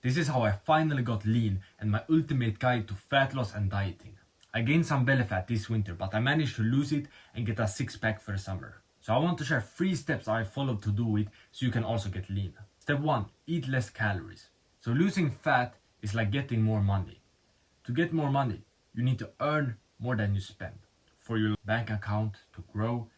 This is how I finally got lean and my ultimate guide to fat loss and dieting. I gained some belly fat this winter, but I managed to lose it and get a six-pack for the summer. So I want to share 3 steps I followed to do it so you can also get lean. Step 1. Eat less calories. So losing fat is like getting more money. To get more money, you need to earn more than you spend. For your bank account to grow,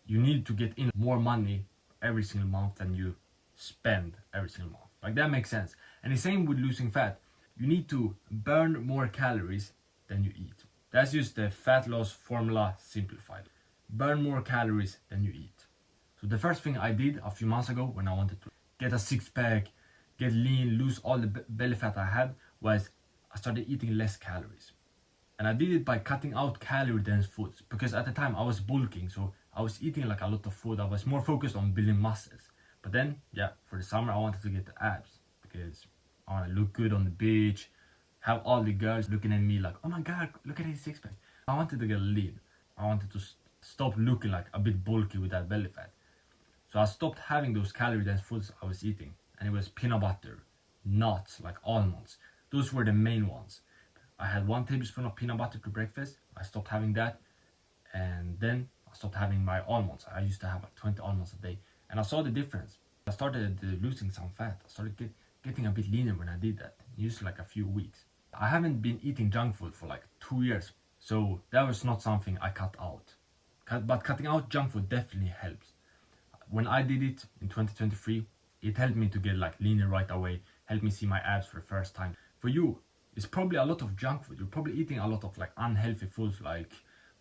you need to get in more money every single month than you spend every single month. Like that makes sense. And the same with losing fat. You need to burn more calories than you eat. That's just the fat loss formula simplified. Burn more calories than you eat. So the first thing I did a few months ago when I wanted to get a six-pack, get lean, lose all the belly fat I had was I started eating less calories. And I did it by cutting out calorie-dense foods because at the time I was bulking, so I was eating like a lot of food. I was more focused on building muscles. But then, yeah, for the summer I wanted to get the abs because I want to look good on the beach, have all the girls looking at me like, oh my god, look at his six-pack. I wanted to get lean. I wanted to stop looking like a bit bulky with that belly fat. So I stopped having those calorie-dense foods I was eating. And it was peanut butter, nuts, like almonds. Those were the main ones. I had 1 tablespoon of peanut butter to breakfast. I stopped having that. And then I stopped having my almonds. I used to have like 20 almonds a day. And I saw the difference. I started losing some fat. I started getting a bit leaner when I did that. It used like a few weeks. I haven't been eating junk food for like 2 years. So that was not something I cut out. But cutting out junk food definitely helps. When I did it in 2023, it helped me to get like leaner right away, helped me see my abs for the first time. For you, it's probably a lot of junk food. You're probably eating a lot of like unhealthy foods like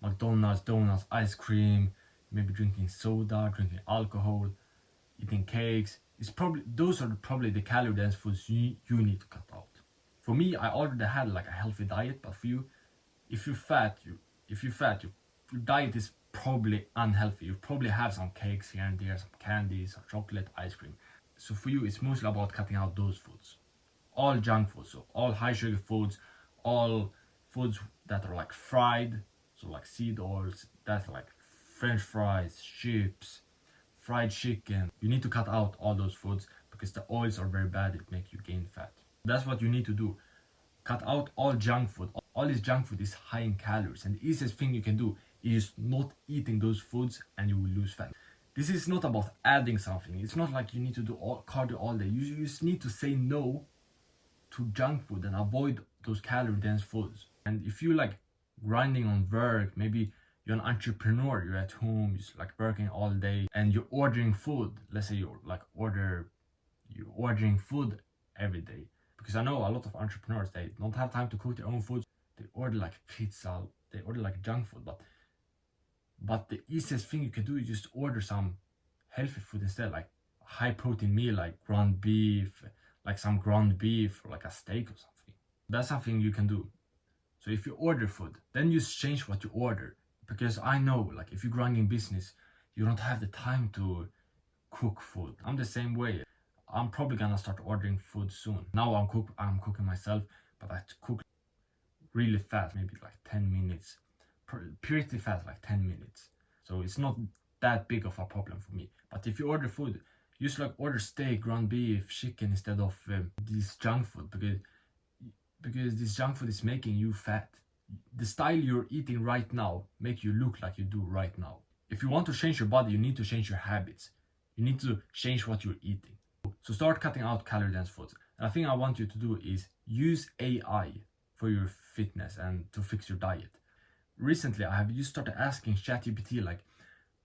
McDonald's, donuts, ice cream, maybe drinking soda, drinking alcohol, eating cakes. Those are probably the calorie dense foods you need to cut out. For me, I already had like a healthy diet, but for you, if you're fat, your diet is probably unhealthy. You probably have some cakes here and there, some candies, some chocolate, ice cream. So for you, it's mostly about cutting out those foods. All junk foods, so all high sugar foods, all foods that are like fried, so like seed oils, that's like French fries, chips, fried chicken. You need to cut out all those foods because the oils are very bad, it makes you gain fat. That's what you need to do. Cut out all junk food. All this junk food is high in calories, and the easiest thing you can do is not eating those foods and you will lose fat. This is not about adding something. It's not like you need to do cardio all day. You just need to say no to junk food and avoid those calorie dense foods. And if you like grinding on work, maybe you're an entrepreneur, you're at home, you're like working all day and you're ordering food. Let's say you're ordering food every day. Because I know a lot of entrepreneurs, they don't have time to cook their own food. They order like pizza, they order like junk food, but the easiest thing you can do is just order some healthy food instead, like a high protein meal, like ground beef, like some ground beef or like a steak or something. That's something you can do. So if you order food, then you change what you order. Because I know, like if you're growing in business, you don't have the time to cook food. I'm the same way. I'm probably gonna start ordering food soon. Now I'm cooking myself, but I cook really fast, maybe like 10 minutes. Pretty fast, like 10 minutes. So it's not that big of a problem for me. But if you order food, just like order steak, ground beef, chicken instead of this junk food, because this junk food is making you fat. The style you're eating right now make you look like you do right now. If you want to change your body, you need to change your habits. You need to change what you're eating. So start cutting out calorie dense foods. And the thing I want you to do is use AI for your fitness and to fix your diet. Recently, I have just started asking ChatGPT like,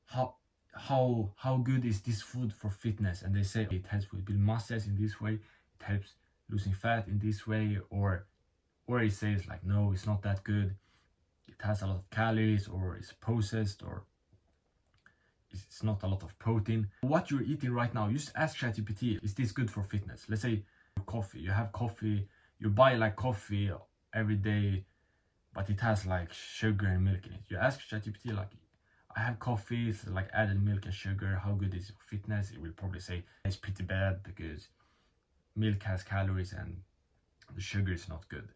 how good is this food for fitness? And they say it helps with building muscles in this way, it helps losing fat in this way, or it says like, no, it's not that good. It has a lot of calories, or it's processed, or it's not a lot of protein. What you're eating right now, you just ask ChatGPT, is this good for fitness? Let's say coffee, you have coffee, you buy like coffee every day, but it has like sugar and milk in it. You ask ChatGPT like, I have coffee, it's like added milk and sugar, how good is it for fitness? It will probably say it's pretty bad because milk has calories and the sugar is not good.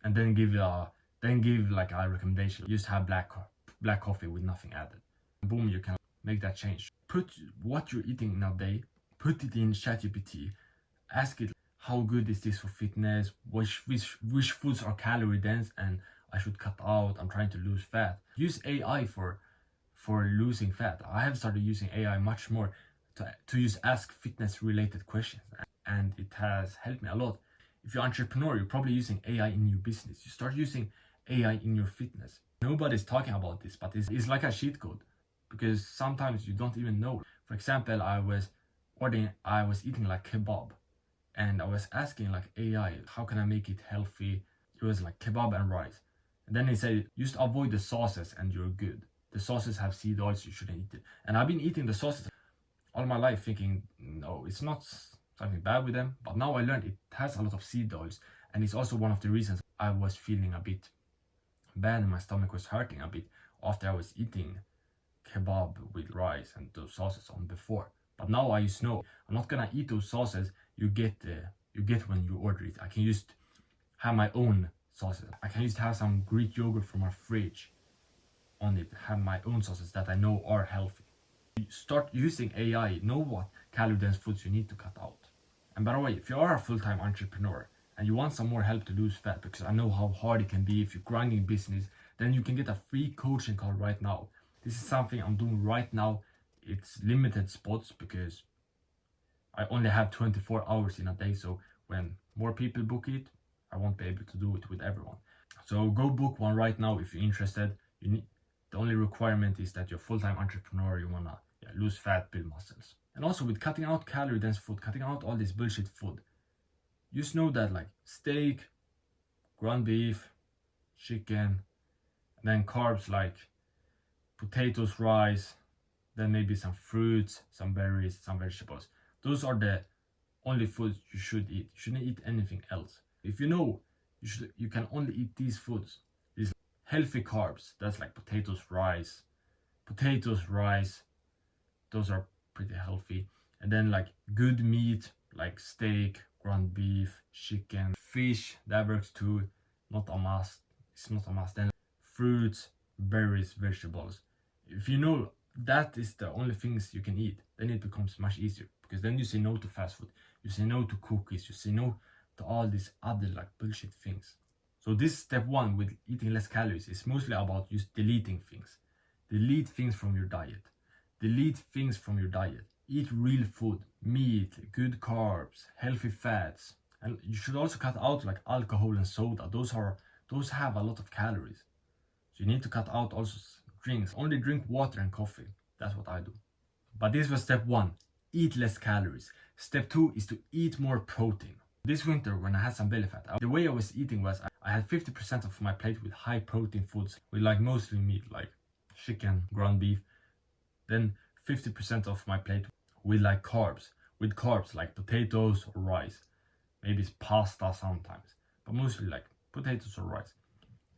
And then give like a recommendation. Just have black coffee with nothing added. Boom, you can make that change. Put what you're eating in a day, put it in ChatGPT, ask it how good is this for fitness, which foods are calorie dense and I should cut out. I'm trying to lose fat. Use AI for losing fat. I have started using AI much more to use ask fitness related questions, and it has helped me a lot. If you're an entrepreneur, you're probably using AI in your business. You start using AI in your fitness. Nobody's talking about this, but it's like a cheat code, because sometimes you don't even know. For example, I was eating like kebab, and I was asking like AI, how can I make it healthy? It was like kebab and rice. And then they said, just avoid the sauces and you're good. The sauces have seed oils, you shouldn't eat it. And I've been eating the sauces all my life thinking, no, it's not something bad with them. But now I learned it has a lot of seed oils. And it's also one of the reasons I was feeling a bit bad and my stomach was hurting a bit after I was eating kebab with rice and those sauces on before. But now I just know I'm not gonna eat those sauces you get when you order it. I can just have my own sauces. I can just have some Greek yogurt from our fridge on it, have my own sauces that I know are healthy. Start using AI, know what calorie dense foods you need to cut out. And by the way, if you are a full-time entrepreneur and you want some more help to lose fat, because I know how hard it can be if you're grinding business, then you can get a free coaching call right now. This is something I'm doing right now. It's limited spots because I only have 24 hours in a day, so when more people book it, I won't be able to do it with everyone. So go book one right now if you're interested. The only requirement is that you're a full-time entrepreneur, you wanna lose fat, build muscles. And also with cutting out calorie dense food, cutting out all this bullshit food, just know that like steak, ground beef, chicken, and then carbs like potatoes, rice, then maybe some fruits, some berries, some vegetables. Those are the only foods you should eat. You shouldn't eat anything else. If you know you can only eat these foods, these healthy carbs, that's like potatoes, rice, those are pretty healthy. And then like good meat, like steak, ground beef, chicken, fish, that works too. Not a must. It's not a must. Then fruits, berries, vegetables. If you know that is the only things you can eat, then it becomes much easier, because then you say no to fast food, you say no to cookies, you say no to all these other like bullshit things. So this step one with eating less calories is mostly about just deleting things. Delete things from your diet. Delete things from your diet. Eat real food, meat, good carbs, healthy fats. And you should also cut out like alcohol and soda. Those have a lot of calories. So you need to cut out also drinks. Only drink water and coffee. That's what I do. But this was step one. Eat less calories. Step two is to eat more protein. This winter, when I had some belly fat, the way I was eating was I had 50% of my plate with high protein foods, with like mostly meat, like chicken, ground beef. Then 50% of my plate with like carbs, like potatoes or rice. Maybe it's pasta sometimes, but mostly like potatoes or rice.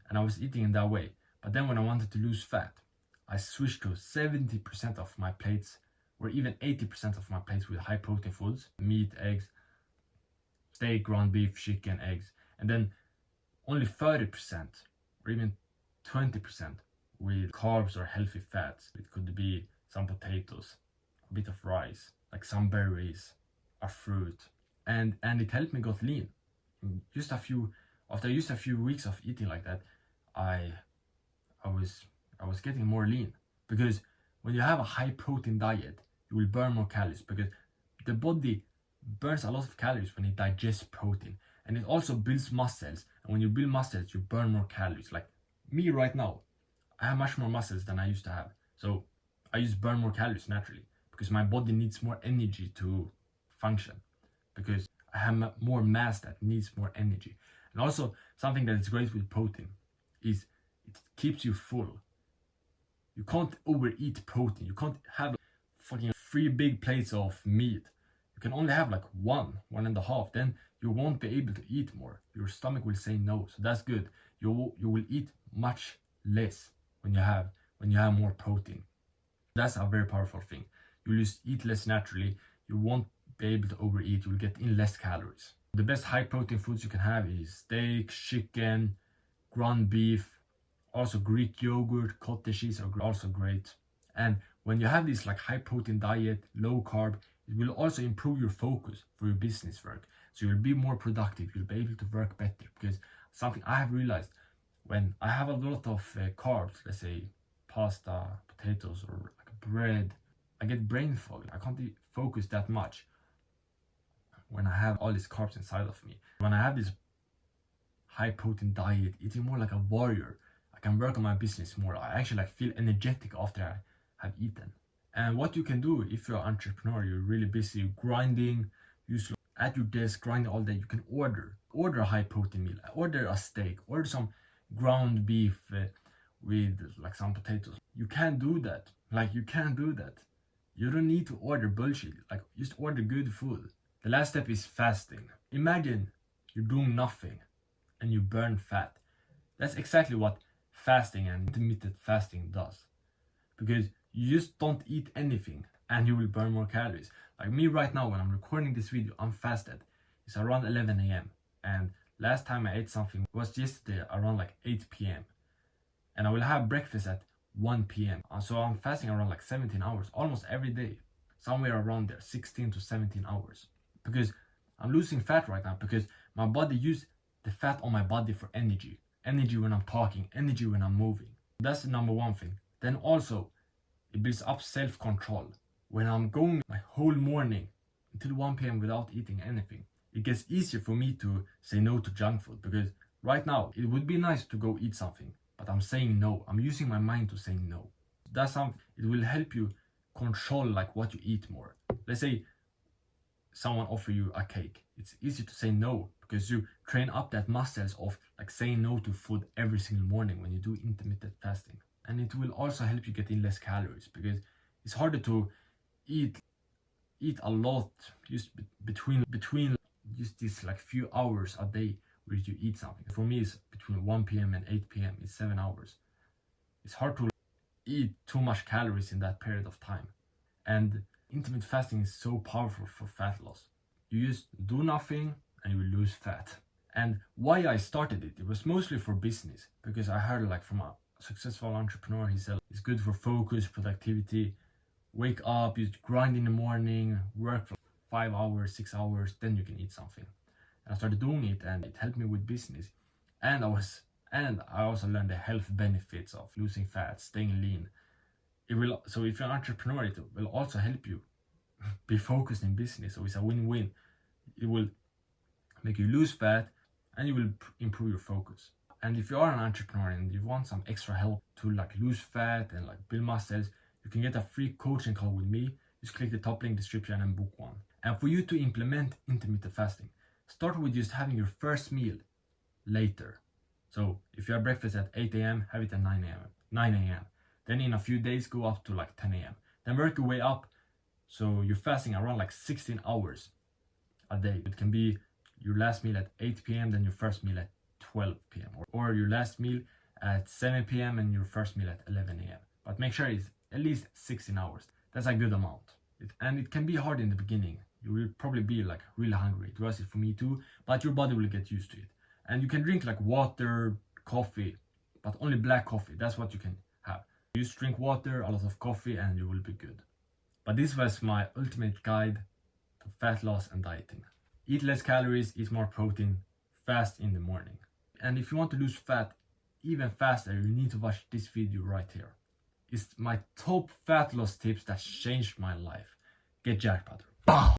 And I was eating in that way. But then when I wanted to lose fat, I switched to 70% of my plates, or even 80% of my plates with high protein foods, meat, eggs, steak, ground beef, chicken, eggs, and then only 30% or even 20% with carbs or healthy fats. It could be some potatoes, a bit of rice, like some berries, a fruit, and it helped me got lean. After just a few weeks of eating like that, I was getting more lean, because when you have a high protein diet, you will burn more calories, because the body burns a lot of calories when it digests protein, and it also builds muscles. And when you build muscles, you burn more calories. Like me right now, I have much more muscles than I used to have, so I just burn more calories naturally, because my body needs more energy to function, because I have more mass that needs more energy. And also something that is great with protein is it keeps you full. You can't overeat protein. You can't have fucking 3 big plates of meat. You can only have like one and a half. Then you won't be able to eat more. Your stomach will say no. So that's good. You will eat much less when you have more protein. That's a very powerful thing. You just eat less naturally. You won't be able to overeat. You will get in less calories. The best high protein foods you can have is steak, chicken, ground beef. Also Greek yogurt, cottage cheese are also great. And when you have this like high protein diet, low carb, it will also improve your focus for your business work. So you'll be more productive, you'll be able to work better. Because something I have realized, when I have a lot of carbs, let's say pasta, potatoes, or like bread, I get brain fog. I can't focus that much when I have all these carbs inside of me. When I have this high protein diet, eating more like a warrior, I can work on my business more. I actually like feel energetic after I have eaten. And what you can do if you're an entrepreneur, you're really busy grinding, usually at your desk, grinding all day, you can order a high protein meal, order a steak, order some ground beef with like some potatoes. You can't do that. You can't do that. You don't need to order bullshit. Like, just order good food. The last step is fasting. Imagine you're doing nothing and you burn fat. That's exactly what fasting and intermittent fasting does. Because you just don't eat anything and you will burn more calories. Like me right now, when I'm recording this video, I'm fasted. It's around 11 a.m. And last time I ate something was yesterday around like 8 p.m. And I will have breakfast at 1 p.m. So I'm fasting around like 17 hours, almost every day. Somewhere around there, 16 to 17 hours. Because I'm losing fat right now, because my body uses the fat on my body for energy. Energy when I'm talking, energy when I'm moving. That's the number one thing. Then also, it builds up self-control. When I'm going my whole morning until 1 p.m. without eating anything, it gets easier for me to say no to junk food. Because right now, it would be nice to go eat something, but I'm saying no. I'm using my mind to say no. That's something, it will help you control like what you eat more. Let's say someone offer you a cake. It's easy to say no because you train up that muscles of like saying no to food every single morning when you do intermittent fasting. And it will also help you get in less calories, because it's harder to eat a lot just between just these like few hours a day where you eat something. For me, it's between 1 p.m. and 8 p.m. It's 7 hours. It's hard to eat too much calories in that period of time. And intermittent fasting is so powerful for fat loss. You just do nothing and you will lose fat. And why I started it was mostly for business, because I heard like from a successful entrepreneur, he said it's good for focus, productivity. Wake up, you grind in the morning, work for 5 hours, 6 hours, then you can eat something. And I started doing it and it helped me with business. And I also learned the health benefits of losing fat, staying lean. So if you're an entrepreneur, it will also help you be focused in business. So it's a win-win. It will make you lose fat and you will improve your focus. And if you are an entrepreneur and you want some extra help to like lose fat and like build muscles, you can get a free coaching call with me. Just click the top link description and book one. And for you to implement intermittent fasting, start with just having your first meal later. So if you have breakfast at 8 a.m., have it at 9 a.m. Then in a few days, go up to like 10 a.m. Then work your way up. So you're fasting around like 16 hours a day. It can be your last meal at 8 p.m., then your first meal at 12 p.m. Or your last meal at 7 p.m. and your first meal at 11 a.m. But make sure it's at least 16 hours. That's a good amount. And it can be hard in the beginning. You will probably be like really hungry. It was it for me too, but your body will get used to it. And you can drink like water, coffee, but only black coffee. That's what you can have. You just drink water, a lot of coffee, and you will be good. But this was my ultimate guide to fat loss and dieting. Eat less calories, eat more protein, fast in the morning. And if you want to lose fat even faster, you need to watch this video right here. It's my top fat loss tips that changed my life. Get jackpot. Bow!